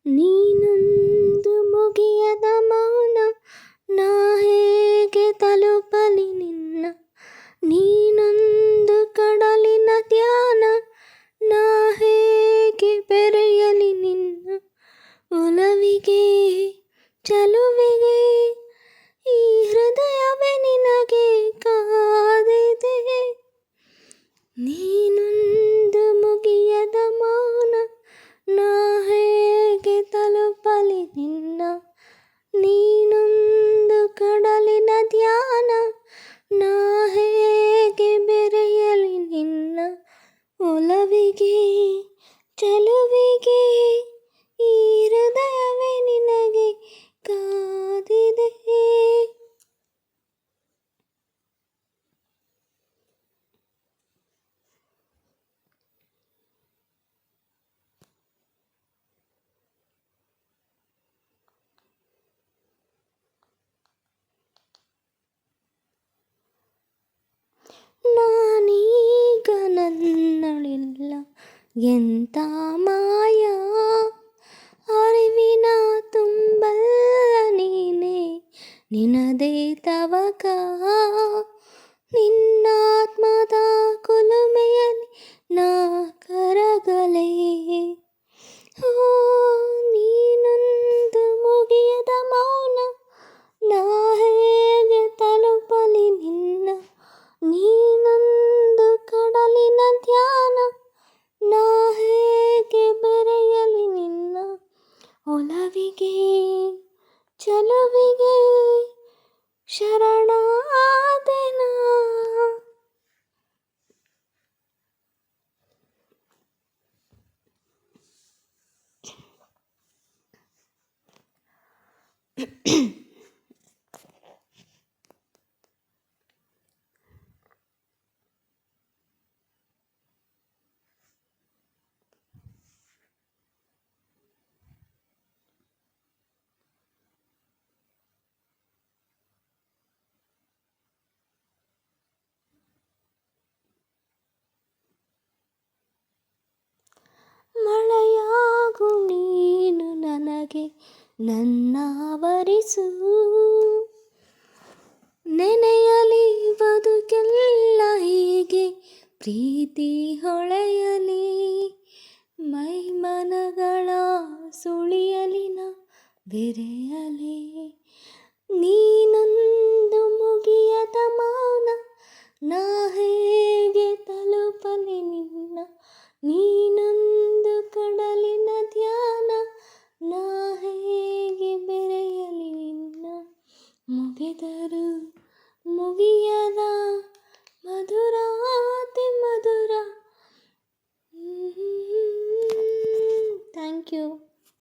ನೀನೊಂದು ಮುಗಿಯದ ಮೌನ, ನಾ ಹೇಗೆ ತಲುಪಲಿ ನಿನ್ನ. ನೀನೊಂದು ಕಡಲಿನ ಧ್ಯಾನ, ನಾ ಹೇಗೆ ಬೆರೆಯಲಿ ನಿನ್ನ. ಒಲವಿಗೆ ಚಲುವಿಗೆ ಈ ಹೃದಯವೇ ನಿನಗೆ ಕಾದಿದೆ. ನೀನೊಂದು ಮುಗಿಯದ ಮೌನ, ನಾ ಹೇಗೆ ತಲುಪಲಿ ನಿನ್ನ. ನೀನೊಂದು ಕಡಲಿನ ಧ್ಯಾನ, ನಾ ಹೇಗೆ ಬೆರೆಯಲಿ ನಿನ್ನ. ಒಲವಿಗೆ ಚಲುವಿಗೆ ಈ ಹೃದಯವೇ ನಿನಗೆ ಕಾದಿದೆ. ನಾನೀಗ ನನ್ನಳಿಲ್ಲ ಎಂಥ ಮಾಯ, ಅರಿವಿನ ತುಂಬಲ್ಲ ನೀನೇ ನಿನದೇ ತವಕ. ನಿನ್ನಾತ್ಮದ ಕುಲುಮೆಯಲ್ಲಿ ನಾ ಕರಗಲೇ. ಓ ನೀನೊಂದು ಮುಗಿಯದ ಮೌನ, ನಾ ಹೇಗೆ ತಲುಪಲಿ ನಿನ್ನ. ನೀನೊಂದು ಕಡಲಿನ ಧ್ಯಾನ, ನಾ ಹೇಗೆ ಬೆರೆಯಲಿ ನಿನ್ನ. ಒಲವಿಗೆ ಚಲುವಿಗೆ ಶರಣಾದೆನಾ. ಮಳೆಯಾಗು ನೀನು ನನಗೆ ನನ್ನಾವರಿಸು. ನೆನೆಯಲಿ ಬದುಕೆಲ್ಲ ಹೀಗೆ ಪ್ರೀತಿ ಹೊಳೆಯಲಿ. ಮೈಮನಗಳ ಸುಳಿಯಲಿನ ಬೆರೆಯಲಿ. ನೀ